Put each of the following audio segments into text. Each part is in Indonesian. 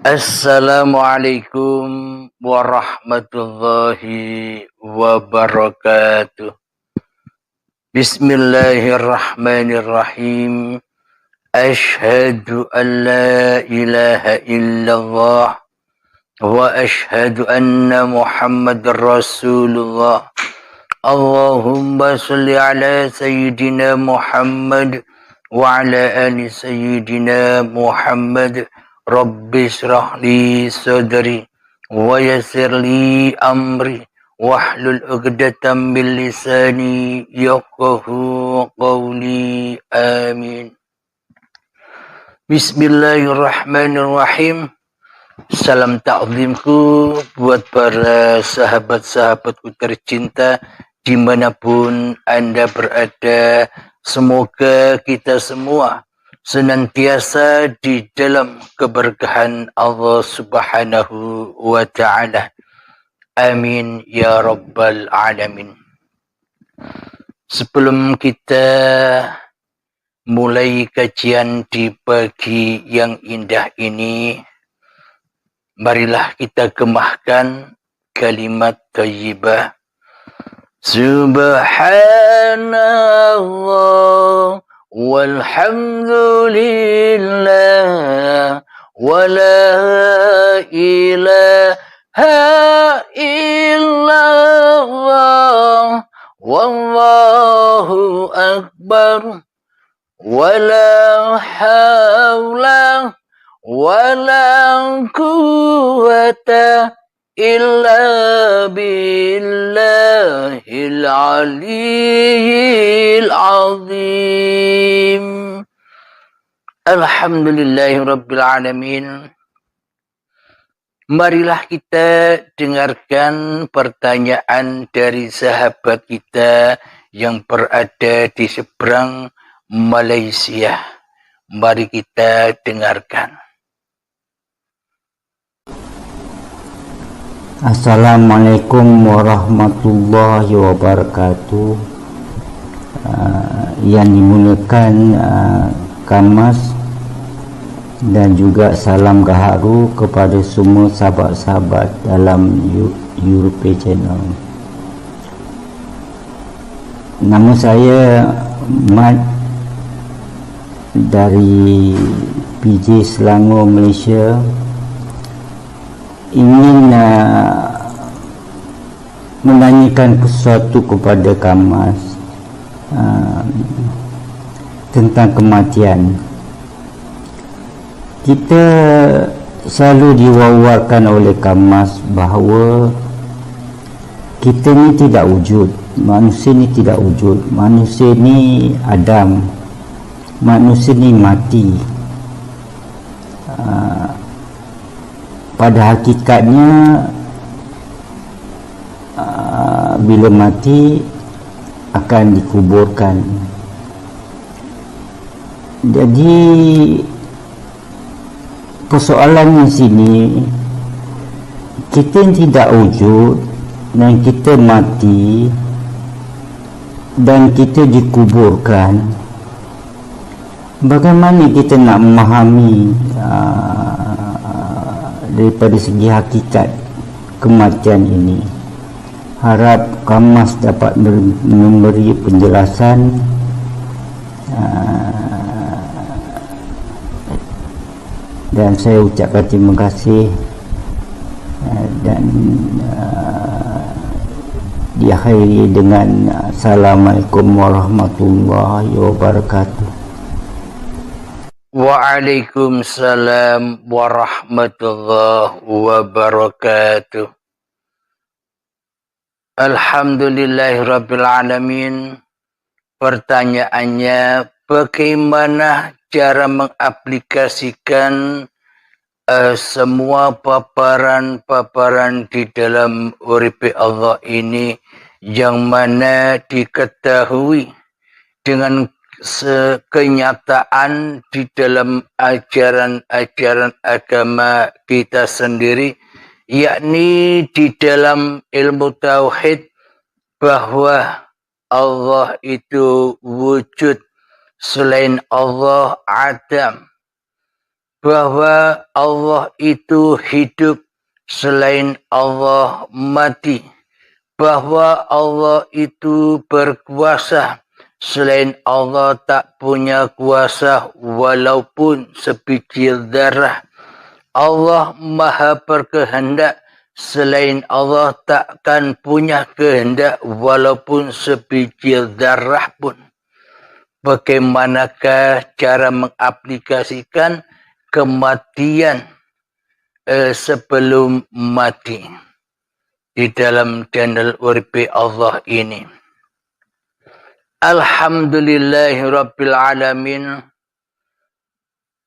Assalamualaikum warahmatullahi wabarakatuh. Bismillahirrahmanirrahim. Ashhadu an la ilaha illallah wa ashhadu anna Muhammadar Rasulullah. Allahumma salli ala Sayyidina Muhammad wa ala ali Sayyidina Muhammad. Rabbi shrah li sadri wa yassir li amri wahlul 'uqdatam min lisani yafqahu qawli. Amin. Bismillahirrahmanirrahim. Salam takzimku buat para sahabat-sahabatku tercinta dimanapun Anda berada. Semoga kita semua senantiasa di dalam keberkahan Allah Subhanahu wa Ta'ala. Amin ya Rabbal Alamin. Sebelum kita mulai kajian di pagi yang indah ini, marilah kita gemahkan kalimat thayyibah. Subhanallah walhamdulillah wa la ilaha illallah wallahu akbar wa la hawla wala quwwata illa billahil aliyyil azim. Alhamdulillahi rabbil alamin. Marilah kita dengarkan pertanyaan dari sahabat kita yang berada di seberang Malaysia. Mari kita dengarkan. Assalamualaikum warahmatullahi wabarakatuh. Yang dimuliakan Kamas dan juga salam gaharu kepada semua sahabat-sahabat dalam Europe Channel. Nama saya Mat dari PJ Selangor, Malaysia. Ingin menanyakan sesuatu kepada Kamas tentang kematian. Kita selalu diwawarkan oleh Kamas bahawa kita ni tidak wujud, manusia ni tidak wujud, manusia ni Adam, manusia ni mati. Pada hakikatnya bila mati akan dikuburkan. Jadi persoalannya sini, kita tidak wujud dan kita mati dan kita dikuburkan. Bagaimana kita nak memahami daripada segi hakikat kematian ini? Harap Kamas dapat memberi penjelasan dan saya ucapkan terima kasih dan diakhiri dengan Assalamualaikum warahmatullahi wabarakatuh. Waalaikumsalam warahmatullahi wabarakatuh. Alhamdulillahirabbil alamin. Pertanyaannya, bagaimana cara mengaplikasikan semua paparan-paparan di dalam urip Allah ini yang mana diketahui dengan kenyataan di dalam ajaran-ajaran agama kita sendiri, yakni di dalam ilmu tauhid bahwa Allah itu wujud, selain Allah Adam. bahwa Allah itu hidup, selain Allah mati, bahwa Allah itu berkuasa, selain Allah tak punya kuasa walaupun sebiji darah. Allah maha berkehendak, selain Allah takkan punya kehendak walaupun sebiji darah pun. Bagaimanakah cara mengaplikasikan kematian sebelum mati di dalam channel Uripi Allah ini? Alhamdulillahirabbil alamin.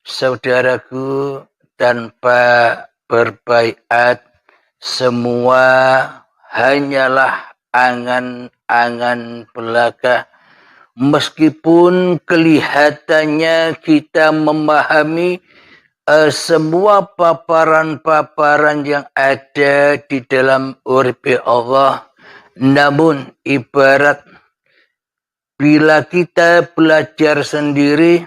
Saudaraku, tanpa berbaiat semua hanyalah angan-angan belaka. Meskipun kelihatannya kita memahami semua paparan-paparan yang ada di dalam Uripi Allah, namun ibarat bila kita belajar sendiri,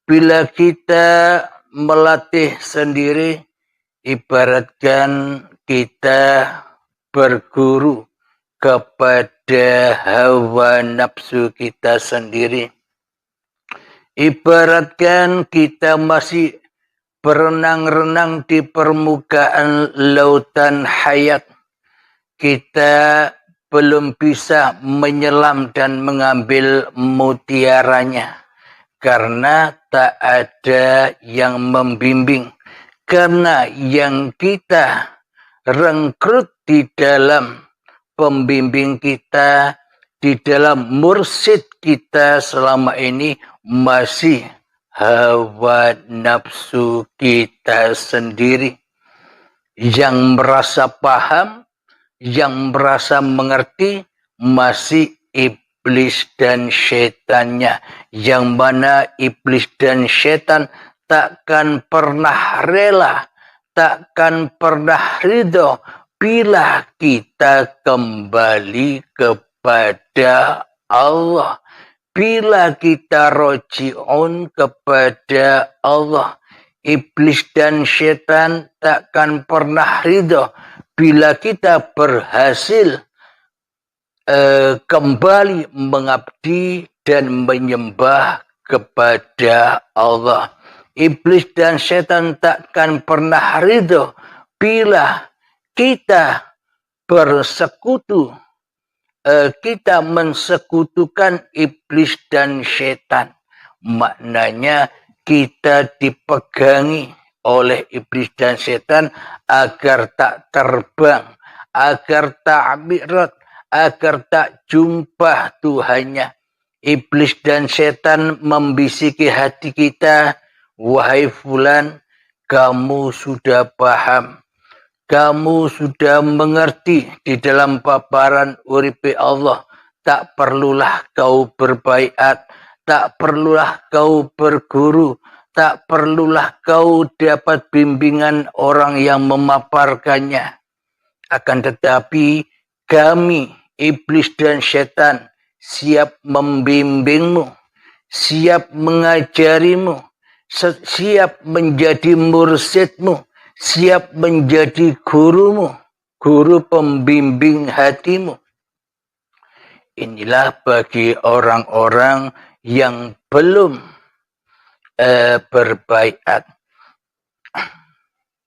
bila kita melatih sendiri, ibaratkan kita berguru kepada hawa nafsu kita sendiri. Ibaratkan kita masih berenang-renang di permukaan lautan hayat. Kita belum bisa menyelam dan mengambil mutiaranya. Karena tak ada yang membimbing. Karena yang kita rekrut di dalam pembimbing kita, di dalam mursyid kita selama ini masih hawa nafsu kita sendiri. Yang merasa paham, yang merasa mengerti masih iblis dan setannya. Yang mana iblis dan setan takkan pernah rela, takkan pernah ridho bila kita kembali kepada Allah. Bila kita roji'un kepada Allah. Iblis dan setan takkan pernah ridho bila kita berhasil kembali mengabdi dan menyembah kepada Allah. Iblis dan setan takkan pernah ridho bila kita bersekutu, kita mensekutukan iblis dan setan. Maknanya kita dipegangi oleh iblis dan setan agar tak terbang, agar tak mi'raj, agar tak jumpa Tuhannya. Iblis dan setan membisiki hati kita, wahai fulan, kamu sudah paham, kamu sudah mengerti di dalam paparan Uripi Allah. Tak perlulah kau berbaiat, tak perlulah kau berguru, tak perlulah kau dapat bimbingan orang yang memaparkannya. Akan tetapi kami, iblis dan setan, siap membimbingmu, siap mengajarimu, siap menjadi mursyidmu, siap menjadi gurumu, guru pembimbing hatimu. Inilah bagi orang-orang yang belum berbaiat.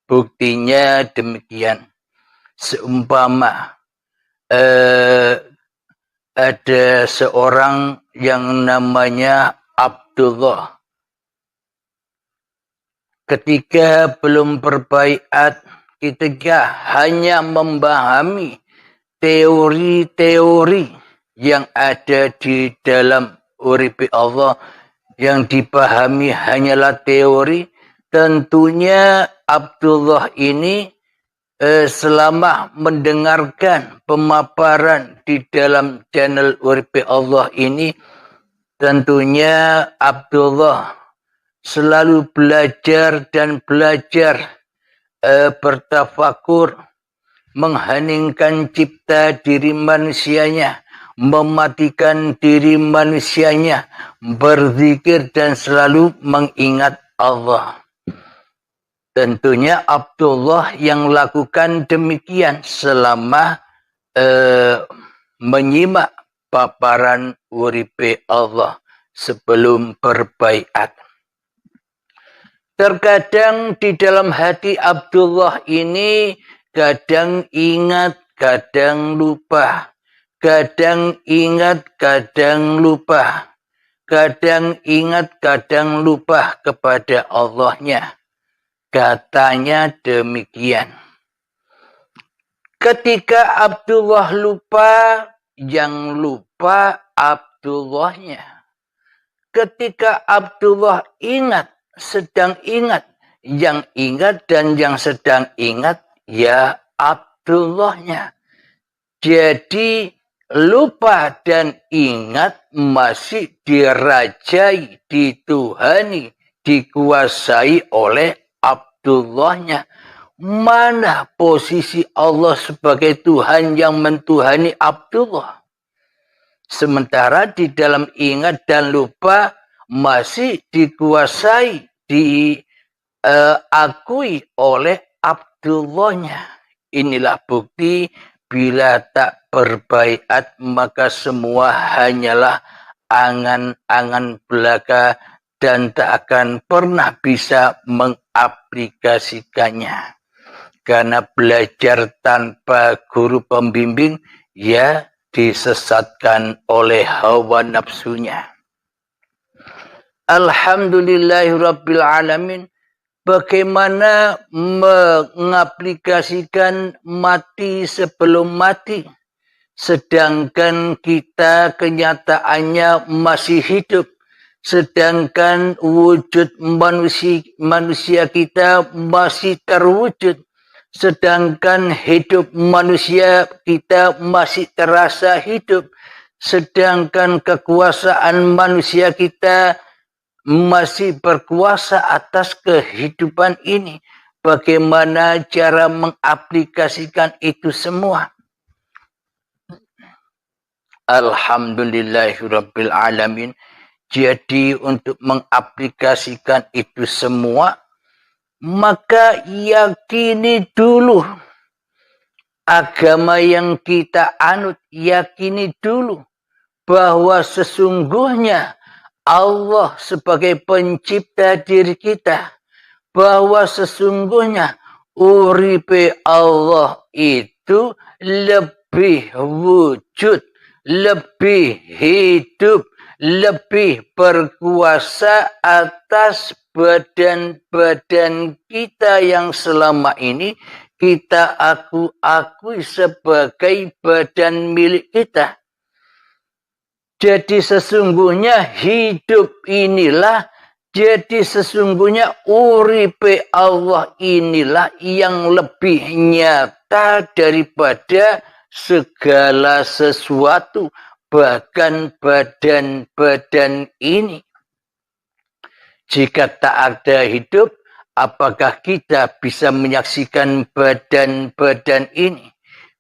Buktinya demikian. Seumpama ada seorang yang namanya Abdullah. Ketika belum berbaiat, ketika hanya memahami teori-teori yang ada di dalam Uripi Allah, yang dipahami hanyalah teori, tentunya Abdullah ini selama mendengarkan pemaparan di dalam channel Uripi Allah ini, tentunya Abdullah selalu belajar dan belajar, bertafakur, mengheningkan cipta diri manusianya, mematikan diri manusianya, berzikir dan selalu mengingat Allah. Tentunya Abdullah yang lakukan demikian selama menyimak paparan uripe Allah sebelum berbaiat. Terkadang di dalam hati Abdullah ini kadang ingat, kadang lupa. Kadang ingat, kadang lupa. Kadang ingat, kadang lupa kepada Allahnya. Katanya demikian. Ketika Abdullah lupa, yang lupa Abdullahnya. Ketika Abdullah ingat, sedang ingat, yang ingat dan yang sedang ingat, ya Abdullahnya. Jadi lupa dan ingat masih dirajai, dituhani, dikuasai oleh Abdullahnya. Mana posisi Allah sebagai Tuhan yang mentuhani Abdullah? Sementara di dalam ingat dan lupa masih dikuasai, diakui oleh Abdullahnya. Inilah bukti bila tak berbaiat maka semua hanyalah angan-angan belaka dan tak akan pernah bisa mengaplikasikannya. Karena belajar tanpa guru pembimbing, ya disesatkan oleh hawa nafsunya. Alhamdulillahirabbil alamin. Bagaimana mengaplikasikan mati sebelum mati, sedangkan kita kenyataannya masih hidup, sedangkan wujud manusia kita masih terwujud, sedangkan hidup manusia kita masih terasa hidup, sedangkan kekuasaan manusia kita masih berkuasa atas kehidupan ini. Bagaimana cara mengaplikasikan itu semua? Alhamdulillahirabbil alamin. Jadi untuk mengaplikasikan itu semua, maka yakini dulu agama yang kita anut, yakini dulu bahwa sesungguhnya Allah sebagai pencipta diri kita, bahwa sesungguhnya uripe Allah itu lebih wujud, lebih hidup, lebih berkuasa atas badan-badan kita yang selama ini kita akui sebagai badan milik kita. Jadi sesungguhnya hidup inilah, jadi sesungguhnya uripe Allah inilah yang lebih nyata daripada segala sesuatu, bahkan badan-badan ini. Jika tak ada hidup, apakah kita bisa menyaksikan badan-badan ini?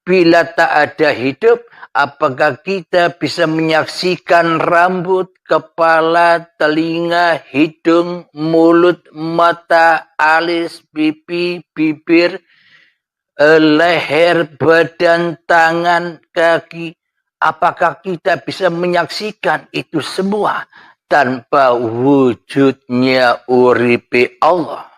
Bila tak ada hidup, apakah kita bisa menyaksikan rambut, kepala, telinga, hidung, mulut, mata, alis, pipi, bibir, leher, badan, tangan, kaki? Apakah kita bisa menyaksikan itu semua tanpa wujudnya uripe Allah?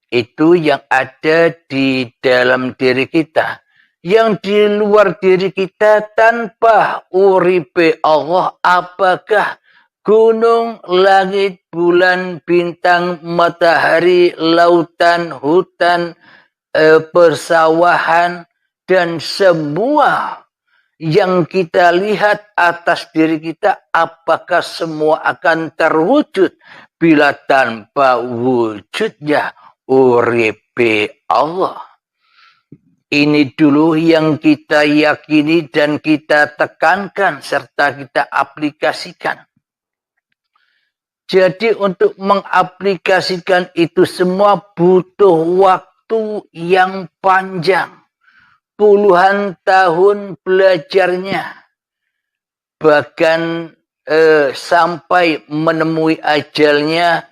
Itu yang ada di dalam diri kita. Yang di luar diri kita tanpa uripe Allah, apakah gunung, langit, bulan, bintang, matahari, lautan, hutan, persawahan, dan semua yang kita lihat atas diri kita, apakah semua akan terwujud bila tanpa wujudnya uripe Allah? Ini dulu yang kita yakini dan kita tekankan serta kita aplikasikan. Jadi untuk mengaplikasikan itu semua butuh waktu yang panjang. Puluhan tahun belajarnya. Bahkan sampai menemui ajalnya,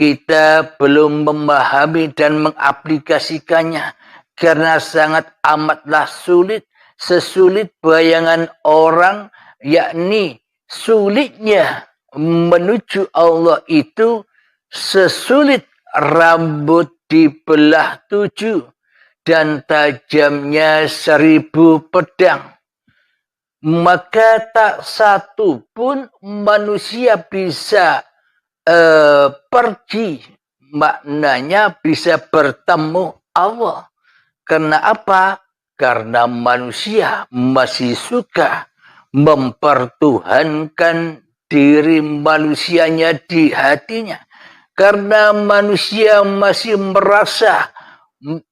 kita belum memahami dan mengaplikasikannya karena sangat amatlah sulit, sesulit bayangan orang, yakni sulitnya menuju Allah itu sesulit rambut dibelah 7 dan tajamnya 1000 pedang. Maka tak satu pun manusia bisa pergi, maknanya bisa bertemu Allah. Karena apa? Karena manusia masih suka mempertuhankan diri manusianya di hatinya. Karena manusia masih merasa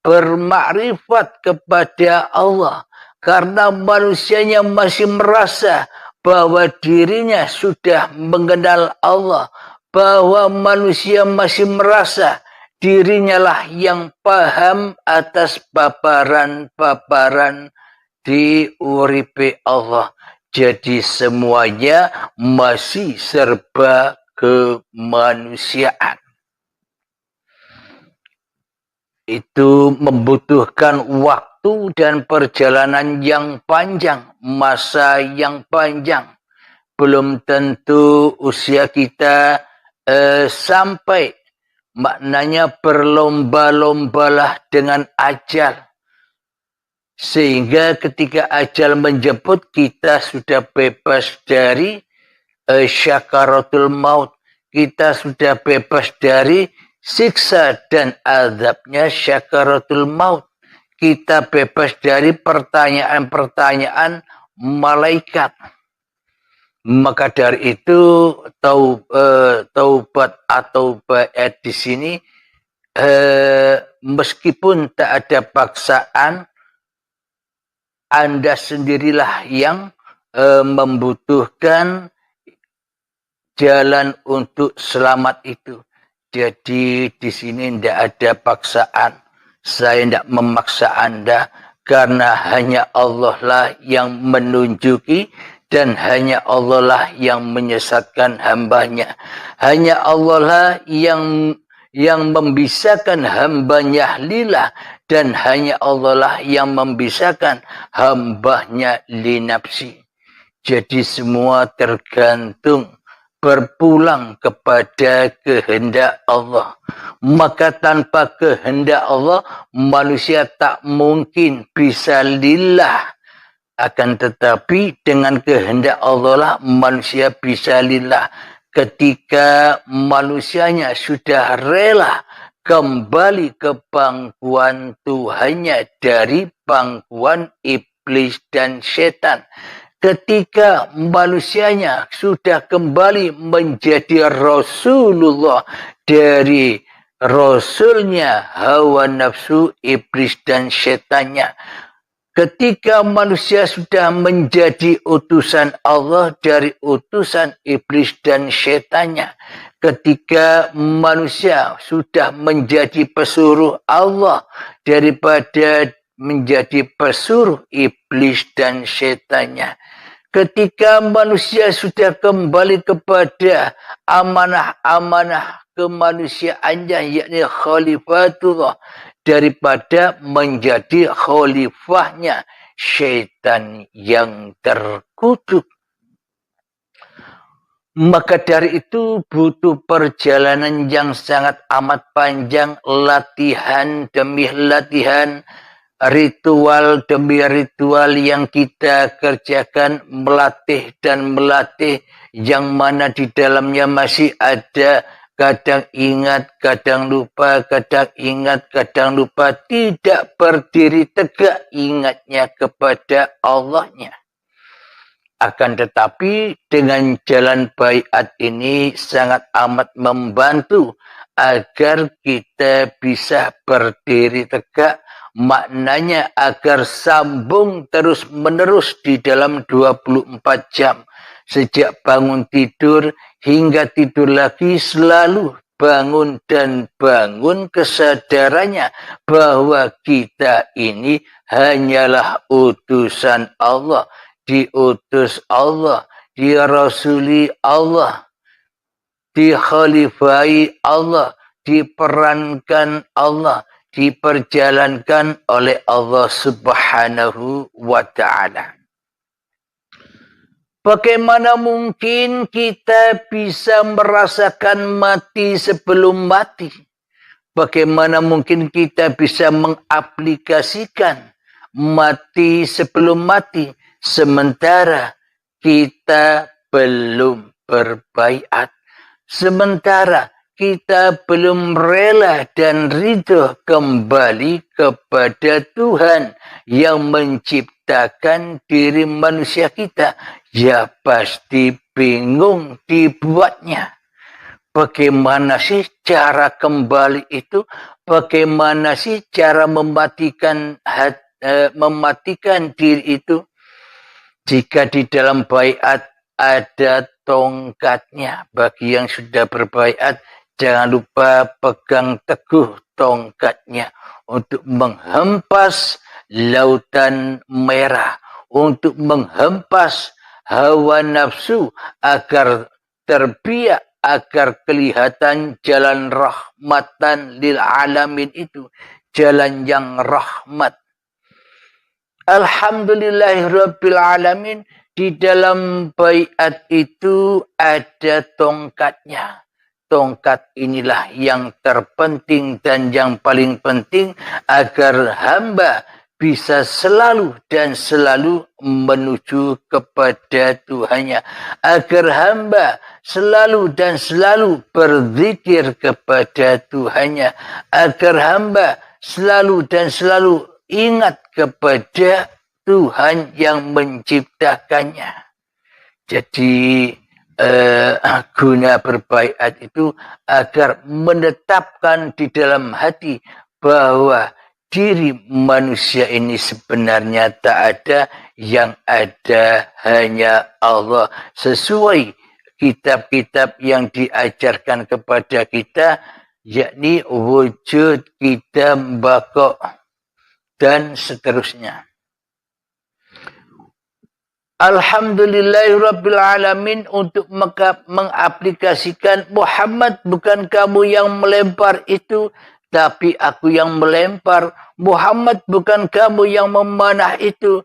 bermakrifat kepada Allah. Karena manusianya masih merasa bahwa dirinya sudah mengenal Allah. Bahwa manusia masih merasa dirinya lah yang paham atas babaran-babaran di uripe Allah. Jadi semuanya masih serba kemanusiaan. Itu membutuhkan waktu dan perjalanan yang panjang, masa yang panjang. Belum tentu usia kita sampai, maknanya berlomba-lombalah dengan ajal. Sehingga ketika ajal menjemput, kita sudah bebas dari syakaratul maut. Kita sudah bebas dari siksa dan azabnya syakaratul maut. Kita bebas dari pertanyaan-pertanyaan malaikat. Maka dari itu taubat atau baiat di sini meskipun tak ada paksaan, Anda sendirilah yang membutuhkan jalan untuk selamat itu. Jadi di sini tidak ada paksaan. Saya tidak memaksa Anda karena hanya Allah lah yang menunjuki dan hanya Allah lah yang menyesatkan hambanya. Hanya Allah lah yang membisahkan hambanya lillah dan hanya Allah lah yang membisahkan hambanya linapsi. Jadi semua tergantung berpulang kepada kehendak Allah. Maka tanpa kehendak Allah, manusia tak mungkin bisa lillah. Akan tetapi dengan kehendak Allah lah manusia bisa lillah. Ketika manusianya sudah rela kembali ke pangkuan Tuhannya dari pangkuan iblis dan setan. Ketika manusianya sudah kembali menjadi Rasulullah dari Rasulnya hawa nafsu, iblis dan setannya. Ketika manusia sudah menjadi utusan Allah dari utusan iblis dan setannya. Ketika manusia sudah menjadi pesuruh Allah daripada menjadi pesuruh iblis dan setannya. Ketika manusia sudah kembali kepada amanah-amanah kemanusiaannya, yakni khalifatullah, daripada menjadi khalifahnya syaitan yang terkutuk. Maka dari itu butuh perjalanan yang sangat amat panjang, latihan demi latihan, ritual demi ritual yang kita kerjakan, melatih dan melatih, yang mana di dalamnya masih ada kadang ingat, kadang lupa, kadang ingat, kadang lupa, tidak berdiri tegak ingatnya kepada Allahnya. Akan tetapi dengan jalan baiat ini sangat amat membantu agar kita bisa berdiri tegak. Maknanya agar sambung terus menerus di dalam 24 jam. Sejak bangun tidur hingga tidur lagi selalu bangun dan bangun kesadarannya bahwa kita ini hanyalah utusan Allah. Diutus Allah, dirasuli Allah, dikhalifai Allah, diperankan Allah, diperjalankan oleh Allah Subhanahu wa ta'ala. Bagaimana mungkin kita bisa merasakan mati sebelum mati? Bagaimana mungkin kita bisa mengaplikasikan mati sebelum mati sementara kita belum berbaiat, sementara kita belum rela dan ridho kembali kepada Tuhan yang menciptakan diri manusia kita? Ya pasti bingung dibuatnya. Bagaimana sih cara kembali itu? Bagaimana sih cara mematikan diri itu? Jika di dalam baiat ada tongkatnya, bagi yang sudah berbaiat, jangan lupa pegang teguh tongkatnya untuk menghempas lautan merah, untuk menghempas hawa nafsu agar terbiak, agar kelihatan jalan rahmatan lil alamin itu, jalan yang rahmat. Alhamdulillahirabbil alamin, di dalam baiat itu ada tongkatnya. Tongkat inilah yang terpenting dan yang paling penting agar hamba bisa selalu dan selalu menuju kepada Tuhannya. Agar hamba selalu dan selalu berzikir kepada Tuhannya. Agar hamba selalu dan selalu ingat kepada Tuhan yang menciptakannya. Jadi guna berbaiat itu agar menetapkan di dalam hati bahwa diri manusia ini sebenarnya tak ada, yang ada hanya Allah. Sesuai kitab-kitab yang diajarkan kepada kita, yakni wujud, kita, bako, dan seterusnya. Alhamdulillahirabbil alamin, untuk mengaplikasikan Muhammad, bukan kamu yang melempar itu, tapi aku yang melempar. Muhammad, bukan kamu yang memanah itu,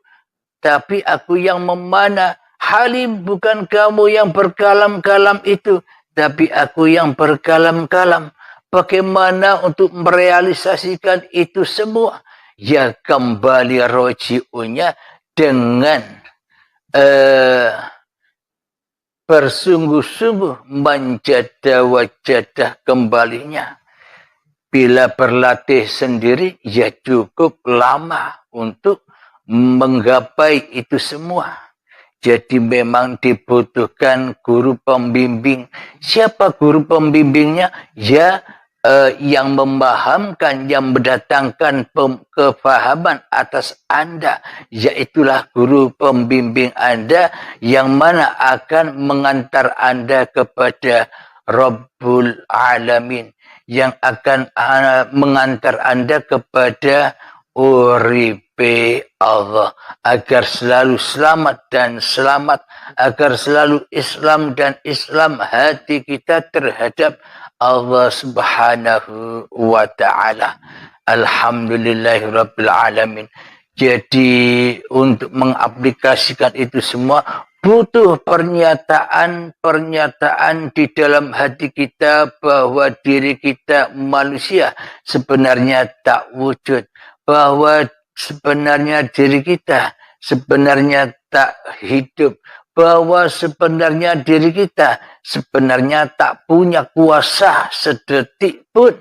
tapi aku yang memanah. Halim, bukan kamu yang berkalam-kalam itu, tapi aku yang berkalam-kalam. Bagaimana untuk merealisasikan itu semua? Ya kembali roji'unya dengan bersungguh-sungguh manjadah wajadah kembalinya. Bila berlatih sendiri, ya cukup lama untuk menggapai itu semua. Jadi memang dibutuhkan guru pembimbing. Siapa guru pembimbingnya? Ya yang memahamkan, yang mendatangkan kefahaman atas Anda, yaitulah guru pembimbing Anda, yang mana akan mengantar Anda kepada Rabbul Alamin, yang akan mengantar Anda kepada uripe Allah, agar selalu selamat dan selamat, agar selalu Islam dan Islam hati kita terhadap Allah Subhanahu wa ta'ala. Alhamdulillahirabbil alamin. Jadi untuk mengaplikasikan itu semua butuh pernyataan di dalam hati kita bahwa diri kita manusia sebenarnya tak wujud, bahwa sebenarnya diri kita sebenarnya tak hidup, bahwa sebenarnya diri kita sebenarnya tak punya kuasa sedetik pun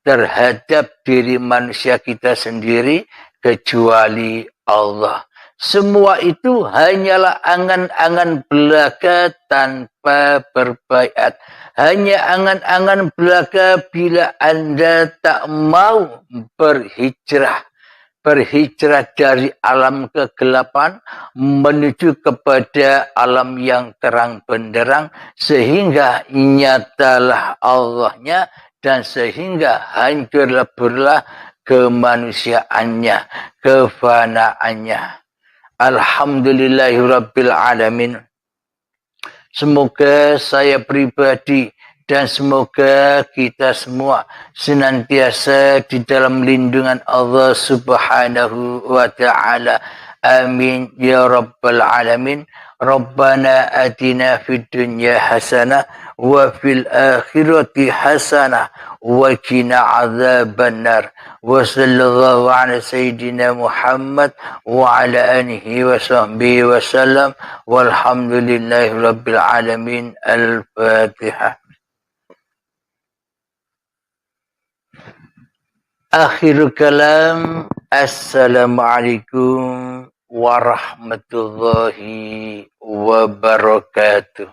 terhadap diri manusia kita sendiri kecuali Allah. Semua itu hanyalah angan-angan belaka tanpa berbaiat. Hanya angan-angan belaka bila Anda tak mau berhijrah. Berhijrah dari alam kegelapan menuju kepada alam yang terang benderang, sehingga nyatalah Allahnya dan sehingga hancur leburlah kemanusiaannya, kefanaannya. Alhamdulillahirabbil alamin. Semoga saya pribadi dan semoga kita semua senantiasa di dalam lindungan Allah Subhanahu wa taala. Amin ya rabbal alamin. Rabbana atina fid dunya hasanah wa fil akhirati hasanah wa qina adzabannar. Wa sallallahu ala sayyidina Muhammad wa ala alihi wa sahbihi wa sallam walhamdulillahi rabbil alamin. Al-Fatihah. Akhirul kalam. Assalamualaikum warahmatullahi wabarakatuh.